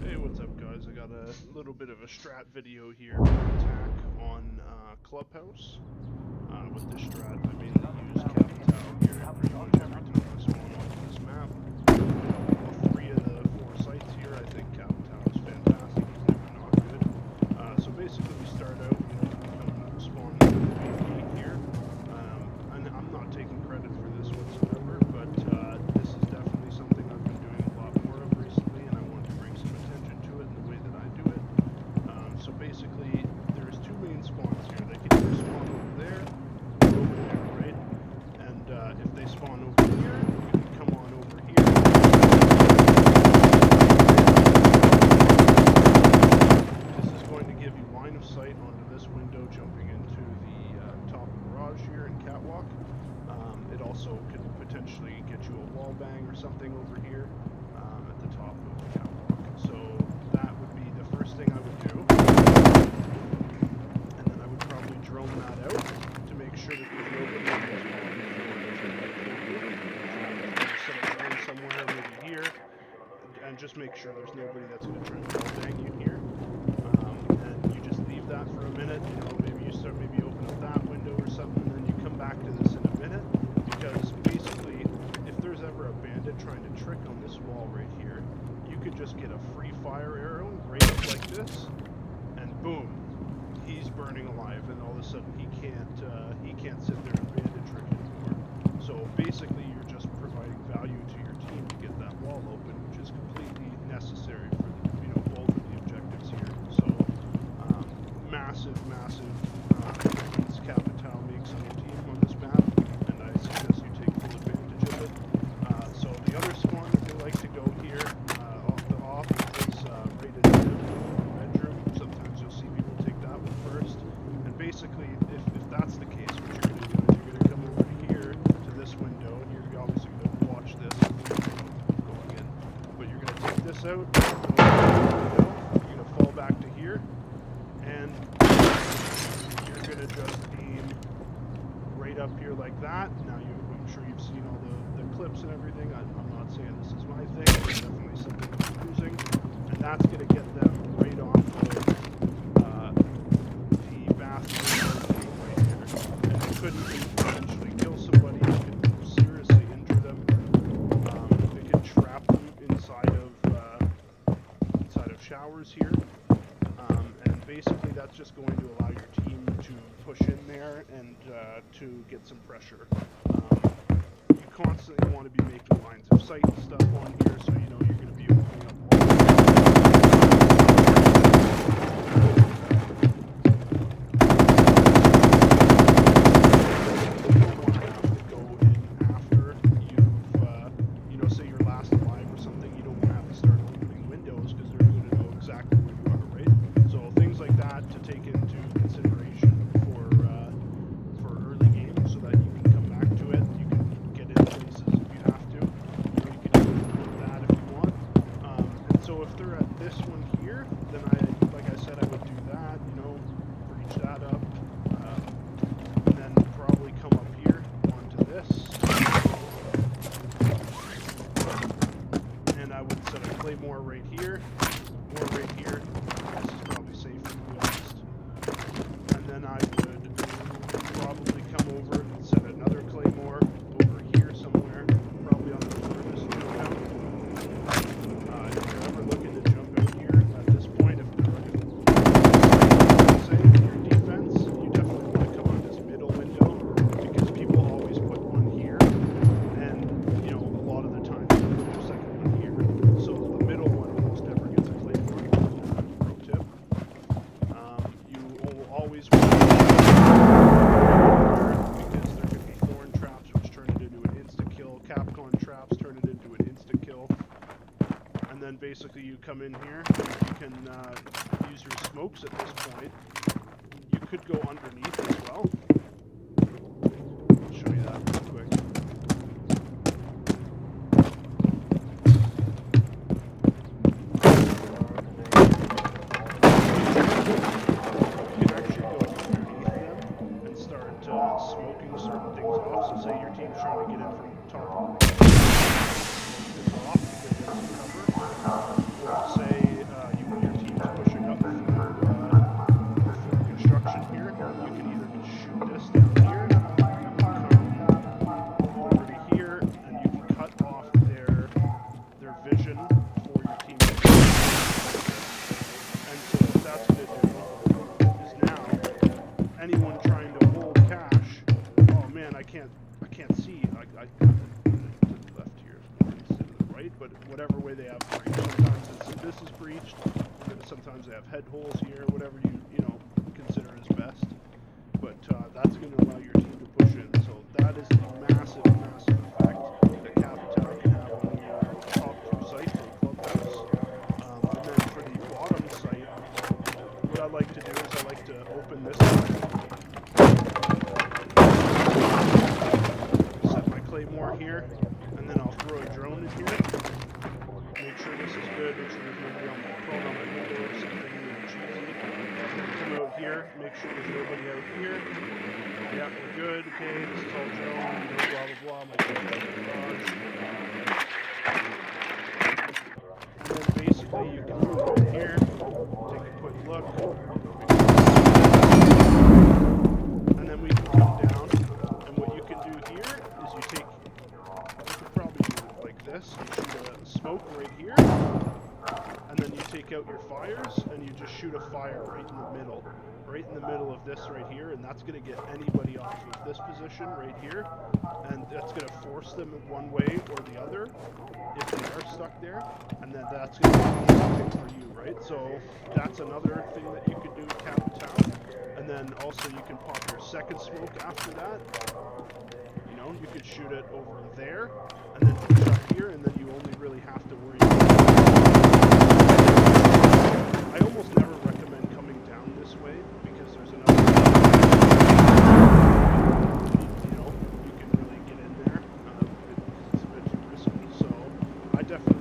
Hey, what's up guys? I got a little bit of a strat video here for Attack on Clubhouse. With this strat, I mainly use Capitao here pretty much every time I spawn onto this map. All three of the four sites here, I think Capitao is fantastic. He's never not good. So basically we start out, come spawn here. And I'm not taking credit for this whatsoever, but this is definitely something I've been doing a lot more of recently, and I wanted to bring some attention to it in the way that I do it. So basically, there's two main spawns here. They can either spawn over there or over there, right? And if they spawn over here, you can come on over here. This is going to give you line of sight onto this window jumping into the top garage here in Catwalk. It also could potentially get you a wall bang or something over here at the top of the catwalk. So that would be the first thing I would do. And then I would probably drone that out to make sure that there's nobody set a drone somewhere, maybe here, and just make sure there's nobody that's going to try to wall bang you here. And you just leave that for a minute. Maybe you start, maybe open up that window or something, and then you come back to this in a minute. Because basically, if there's ever a bandit trying to trick on this wall right here, you could just get a free fire arrow right up like this, and boom, he's burning alive, and all of a sudden he can't sit there and bandit trick anymore. So basically, you're just providing value to your team to get that wall open, which is completely necessary for both of the objectives here. So massive difference Capitao makes on your team on this map. I suggest you take full advantage of it. So the other spawn that they like to go here, off is right in the bedroom. Sometimes you'll see people take that one first. And basically, if that's the case, what you're going to do is you're going to come over here to this window, and you're obviously going to watch this going in. But you're going to take this out, you're going to fall back to here, and you're going to just aim right up here like that. Now I'm sure you've seen all the clips and everything. I'm not saying this is my thing, but it's definitely something I'm using. And that's going to get them right off of the bathroom right here. And you could potentially kill somebody, you could seriously injure them. It could trap them inside of showers here. And basically that's just going to allow your team to push in there and to get some pressure. You constantly want to be making lines of sight and stuff on here, so you know you're going to be opening up all the go in after you've, say you're last alive or something. You don't want to have to start opening windows because they're going to know exactly where you are, right? So things like that to take into consideration for early game, so that you can come back to it. You can get in places if you have to. You can do that if you want. And so if they're at this one here, then like I said, I would do that. Breach that up, and then probably come up here onto this, and I would set a claymore right here, or right here. This is probably safer, to be honest. And then I would probably come over and set another claymore over here somewhere, probably on the furthest jump out. If you're ever looking to jump out here at this point, if they're looking to say your defense, you definitely want to come on this middle window, because people always put one here, and a lot of the time they put their second one here. So the middle one almost never gets a claymore. Pro tip. You will always want to, because there could be thorn traps which turn it into an insta-kill, capcon traps turn it into an insta-kill, and then basically you come in here, you can use your smokes at this point. You could go underneath as well. I'll show you that real quick. Smoking certain things off. So say your team's trying to get in from the top of the roof, smoke this off because there's some cover. Or say anyone trying to hold cash, oh man, I can't see. I to the left here, to the right, but whatever way they have breach. Sometimes this is breached. Sometimes they have head holes here. Whatever you know consider is best. But that's going to allow your team to push in. So that is a massive, massive effect that Capitao can have on your top two sites or clubhouse. And then for the bottom site, what I like to do is I like to open this up, set my claymore here, and then I'll throw a drone in here. Make sure this is good, make sure there's nobody on my phone, on my window or something cheesy. Come out here, make sure there's nobody out here. Yeah, we're good, okay, this is all drone, you know, blah blah blah, my garage. And then basically you can come in here, take a quick look, and then we can come down, and what you can do here is you could probably do it like this, you shoot a smoke right here, and then you take out your fires, and you just shoot a fire right in the middle of this right here, and that's going to get anybody off of this position right here, and that's going to force them one way or the other if they are stuck there, and then that's going to be something for you, right? So that's another thing that you could do with Capitao, and then also you can pop your second smoke after that. You know, you could shoot it over there, and then push up here, and then you only really have to worry about I almost never recommend coming down this way, because there's another you know, you can really get in there, it's a bit risky, so I definitely